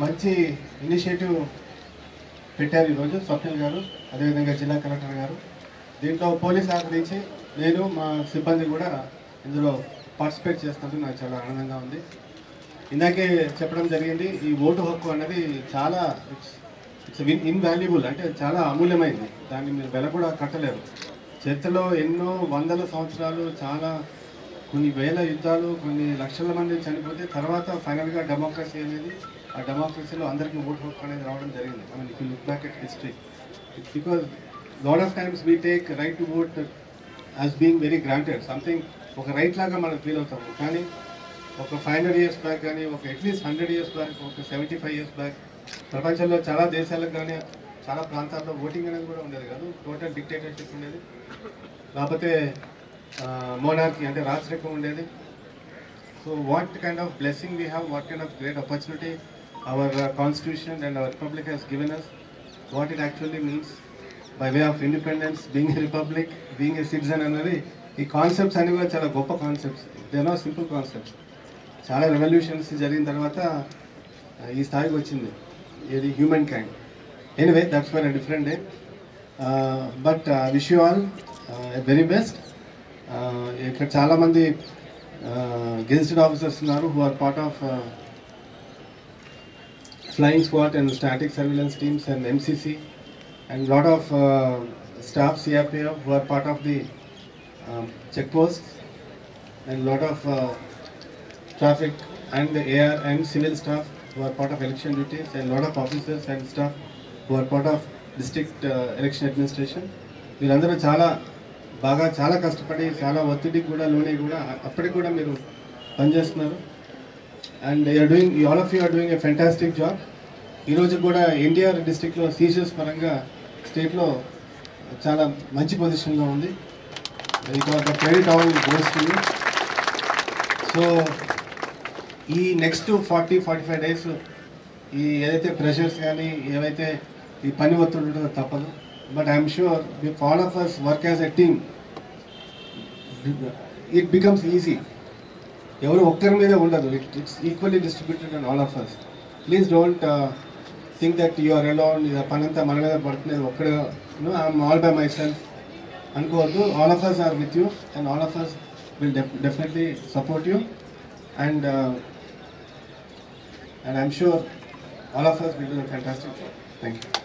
మంచి ఇనిషియేటివ్ పెట్టారు ఈరోజు స్వప్నిల్ గారు, అదేవిధంగా జిల్లా కలెక్టర్ గారు. దీంట్లో పోలీస్ ఆదరించి నేను మా సిబ్బంది కూడా ఇందులో పార్టిసిపేట్ చేస్తున్నందుకు నాకు చాలా ఆనందంగా ఉంది. ఇందాకే చెప్పడం జరిగింది, ఈ ఓటు హక్కు అన్నది చాలా ఇట్స్ ఇన్వాల్యుబుల్, అంటే చాలా అమూల్యమైంది. దాన్ని మీరు వెల కూడా కట్టలేరు. చరిత్రలో ఎన్నో వందల సంవత్సరాలు, చాలా కొన్ని వేల యుద్ధాలు, కొన్ని లక్షల మంది చనిపోతే తర్వాత ఫైనల్గా డెమోక్రసీ అనేది, ఆ డెమోక్రసీలో అందరికీ ఓటు హక్కు అనేది రావడం జరిగింది. I mean if you look back at history, it's because lot of times we take right to vote as being very granted, something ఒక రైట్ లాగా మనం ఫీల్ అవుతాము. కానీ ఒక 500 years బ్యాక్ కానీ, ఒక అట్లీస్ట్ 100 years బ్యాక్, ఒక 75 years బ్యాక్ ప్రపంచంలో చాలా దేశాలకు కానీ చాలా ప్రాంతాల్లో ఓటింగ్ అనేది కూడా ఉండేది కాదు. టోటల్ డిక్టేటర్షిప్ ఉండేది, లేకపోతే మోనార్కీ అంటే రాజరికం ఉండేది. So what kind of blessing we have, what kind of great opportunity our constitution and our republic has given us, what it actually means by way of independence, being a republic, being a citizen అన్నది. ఈ concepts అన్ని కూడా చాలా గొప్ప concepts, they are not simple concepts. చాలా revolutions జరిగిన తర్వాత ఈ స్థాయికి వచ్చింది ఇది human kind. Anyway that's for a different day, but wish you all very best. ఇక్కడ చాలామంది గెజిటెడ్ ఆఫీసర్స్ ఉన్నారు who are part of flying squad and static surveillance teams and MCC and lot of staff CRPF who are part of the checkposts, and lot of traffic and the AR and civil staff who are part of election duties, and lot of officers and staff who are part of district election administration. వీళ్ళందరూ చాలా కష్టపడి చాలా ఒత్తిడికి కూడా లోనే కూడా అప్పటికి కూడా మీరు పనిచేస్తున్నారు. And all of you are doing a fantastic job. ఈరోజు కూడా ఎన్టీఆర్ డిస్ట్రిక్ట్లో సీజర్స్ పరంగా స్టేట్లో చాలా మంచి పొజిషన్లో ఉంది. ఇక్కడ credit all goes to you. So ఈ నెక్స్ట్ 40-45 days ఈ ఏదైతే ప్రెషర్స్ కానీ ఏవైతే ఈ పని ఒత్తిడి ఉంటుందో తప్పదు. But I'm sure with all of us work as a team it becomes easy. ఎవరు ఒక్కరి మీద ఉండదు, it's equally distributed and all of us. Please don't think that you are alone, ఇది పనంతా మన మీద పడుతున్నది ఒక్కడే, I'm all by myself అనుకోవద్దు. All of us are with you and all of us will definitely support you, and I'm sure all of us will do a fantastic job. Thank you.